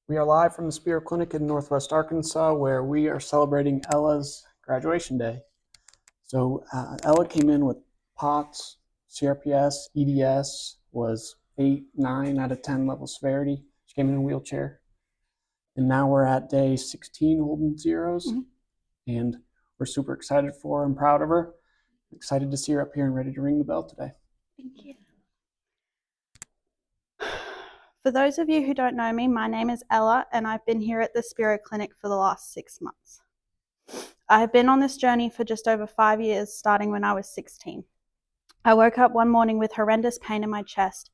We are live from the Spero Clinic in Northwest Arkansas, where we are celebrating Ella's graduation day. So Ella came in with POTS, CRPS, EDS, was 8, 9 out of 10 level severity. She came in a wheelchair. And now we're at day 16 holding zeros. And we're super excited for her and proud of her. Excited to see her up here and ready to ring the bell today. Thank you. For those of you who don't know me, my name is Ella and I've been here at the Spero Clinic for the last 6 months. I have been on this journey for just over 5 years, starting when I was 16. I woke up one morning with horrendous pain in my chest.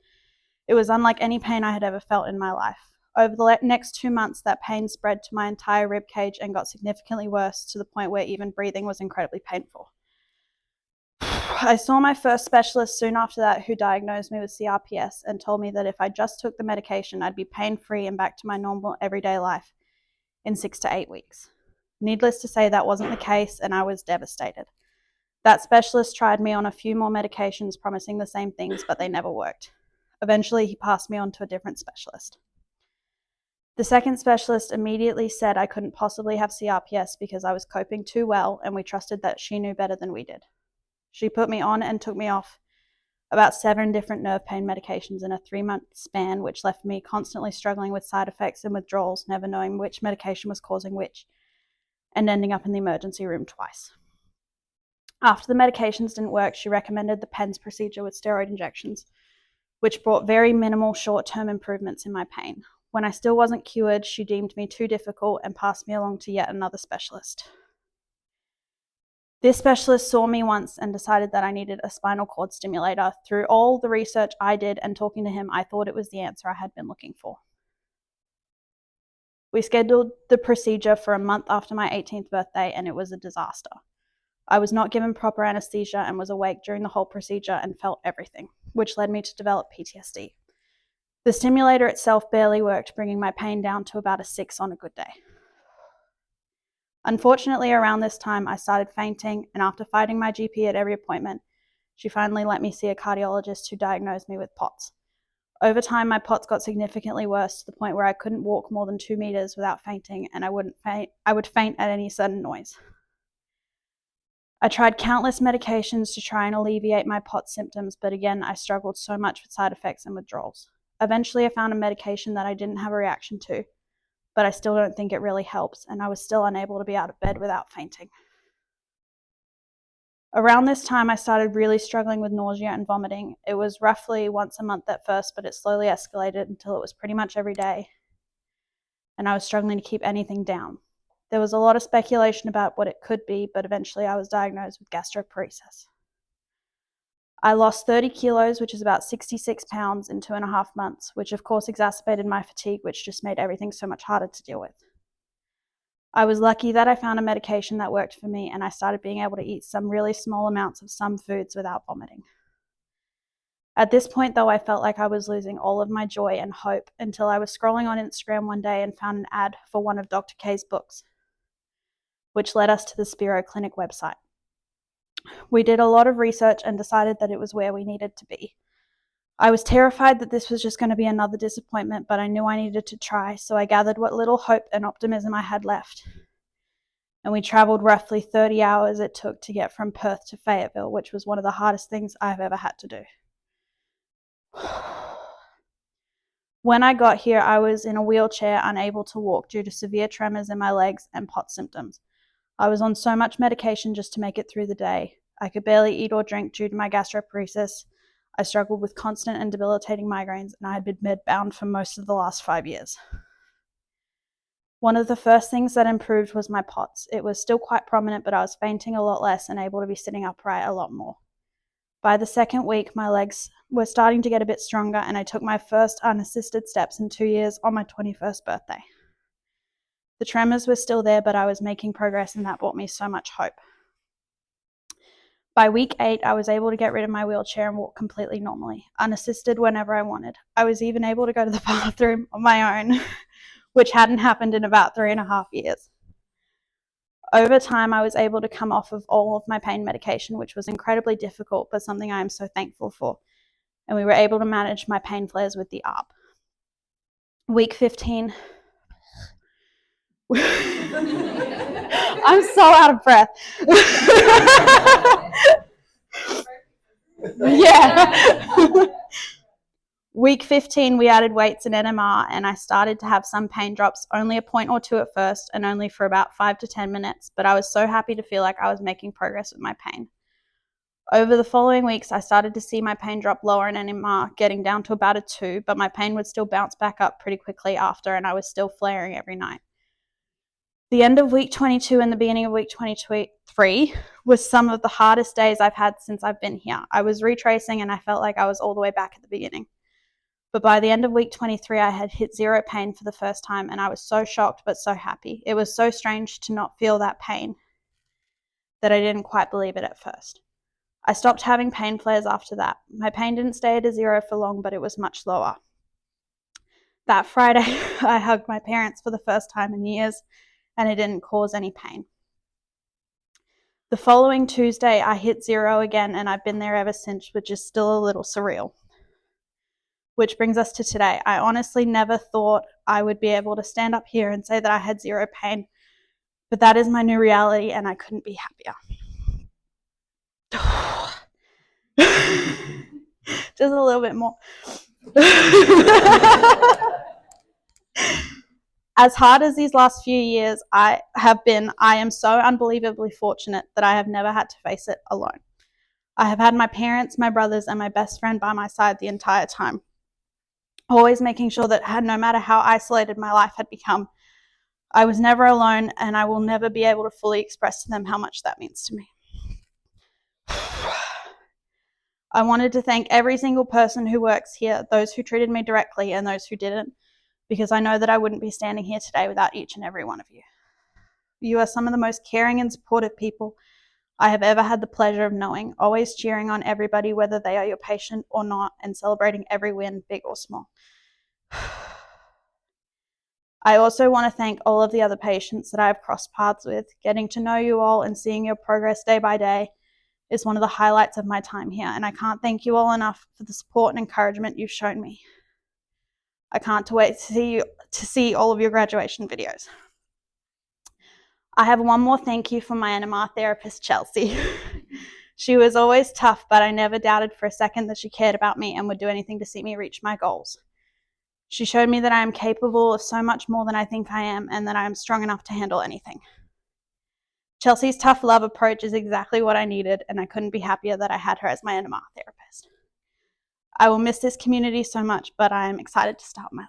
It was unlike any pain I had ever felt in my life. Over the next 2 months, that pain spread to my entire rib cage and got significantly worse to the point where even breathing was incredibly painful. I saw my first specialist soon after that, who diagnosed me with CRPS and told me that if I just took the medication, I'd be pain-free and back to my normal everyday life in 6 to 8 weeks. Needless to say, that wasn't the case, and I was devastated. That specialist tried me on a few more medications, promising the same things, but they never worked. Eventually, he passed me on to a different specialist. The second specialist immediately said I couldn't possibly have CRPS because I was coping too well, and we trusted that she knew better than we did. She put me on and took me off about 7 different nerve pain medications in a 3-month span, which left me constantly struggling with side effects and withdrawals, never knowing which medication was causing which, and ending up in the emergency room twice. After the medications didn't work, she recommended the PENS procedure with steroid injections, which brought very minimal short-term improvements in my pain. When I still wasn't cured, she deemed me too difficult and passed me along to yet another specialist. This specialist saw me once and decided that I needed a spinal cord stimulator. Through all the research I did and talking to him, I thought it was the answer I had been looking for. We scheduled the procedure for a month after my 18th birthday, and it was a disaster. I was not given proper anesthesia and was awake during the whole procedure and felt everything, which led me to develop PTSD. The stimulator itself barely worked, bringing my pain down to about a 6 on a good day. Unfortunately, around this time, I started fainting, and after fighting my GP at every appointment, she finally let me see a cardiologist who diagnosed me with POTS. Over time, my POTS got significantly worse to the point where I couldn't walk more than 2 meters without fainting, and I would faint at any sudden noise. I tried countless medications to try and alleviate my POTS symptoms, but again, I struggled so much with side effects and withdrawals. Eventually, I found a medication that I didn't have a reaction to, but I still don't think it really helps, and I was still unable to be out of bed without fainting. Around this time, I started really struggling with nausea and vomiting. It was roughly once a month at first, but it slowly escalated until it was pretty much every day, and I was struggling to keep anything down. There was a lot of speculation about what it could be, but eventually I was diagnosed with gastroparesis. I lost 30 kilos, which is about 66 pounds, in 2.5 months, which of course exacerbated my fatigue, which just made everything so much harder to deal with. I was lucky that I found a medication that worked for me, and I started being able to eat some really small amounts of some foods without vomiting. At this point, though, I felt like I was losing all of my joy and hope until I was scrolling on Instagram one day and found an ad for one of Dr. K's books, which led us to the Spero Clinic website. We did a lot of research and decided that it was where we needed to be. I was terrified that this was just going to be another disappointment, but I knew I needed to try, so I gathered what little hope and optimism I had left. And we traveled roughly 30 hours it took to get from Perth to Fayetteville, which was one of the hardest things I've ever had to do. When I got here, I was in a wheelchair, unable to walk due to severe tremors in my legs and POTS symptoms. I was on so much medication just to make it through the day. I could barely eat or drink due to my gastroparesis. I struggled with constant and debilitating migraines, and I had been bedbound for most of the last 5 years. One of the first things that improved was my POTS. It was still quite prominent, but I was fainting a lot less and able to be sitting upright a lot more. By the second week, my legs were starting to get a bit stronger, and I took my first unassisted steps in 2 years on my 21st birthday. The tremors were still there, but I was making progress, and that brought me so much hope. By week 8, I was able to get rid of my wheelchair and walk completely normally, unassisted whenever I wanted. I was even able to go to the bathroom on my own, which hadn't happened in about 3.5 years. Over time, I was able to come off of all of my pain medication, which was incredibly difficult, but something I am so thankful for. And we were able to manage my pain flares with the ARP. Week 15, I'm so out of breath. Yeah. Week 15, we added weights and NMR, and I started to have some pain drops, only a point or two at first, and only for about 5 to 10 minutes, but I was so happy to feel like I was making progress with my pain. Over the following weeks, I started to see my pain drop lower in NMR, getting down to about a 2, but my pain would still bounce back up pretty quickly after, and I was still flaring every night. The end of week 22 and the beginning of week 23 was some of the hardest days I've had since I've been here. I was retracing and I felt like I was all the way back at the beginning. But by the end of week 23, I had hit 0 pain for the first time, and I was so shocked but so happy. It was so strange to not feel that pain that I didn't quite believe it at first. I stopped having pain flares after that. My pain didn't stay at a 0 for long, but it was much lower. That Friday, I hugged my parents for the first time in years, and it didn't cause any pain. The following Tuesday, I hit 0 again, and I've been there ever since, which is still a little surreal. Which brings us to today. I honestly never thought I would be able to stand up here and say that I had 0 pain, but that is my new reality, and I couldn't be happier. Just a little bit more. As hard as these last few years I am so unbelievably fortunate that I have never had to face it alone. I have had my parents, my brothers, and my best friend by my side the entire time, always making sure that no matter how isolated my life had become, I was never alone, and I will never be able to fully express to them how much that means to me. I wanted to thank every single person who works here, those who treated me directly and those who didn't, because I know that I wouldn't be standing here today without each and every one of you. You are some of the most caring and supportive people I have ever had the pleasure of knowing, always cheering on everybody, whether they are your patient or not, and celebrating every win, big or small. I also want to thank all of the other patients that I have crossed paths with. Getting to know you all and seeing your progress day by day is one of the highlights of my time here, and I can't thank you all enough for the support and encouragement you've shown me. I can't wait to see all of your graduation videos. I have one more thank you for my NMR therapist, Chelsea. She was always tough, but I never doubted for a second that she cared about me and would do anything to see me reach my goals. She showed me that I am capable of so much more than I think I am, and that I am strong enough to handle anything. Chelsea's tough love approach is exactly what I needed, and I couldn't be happier that I had her as my NMR therapist. I will miss this community so much, but I am excited to start my life.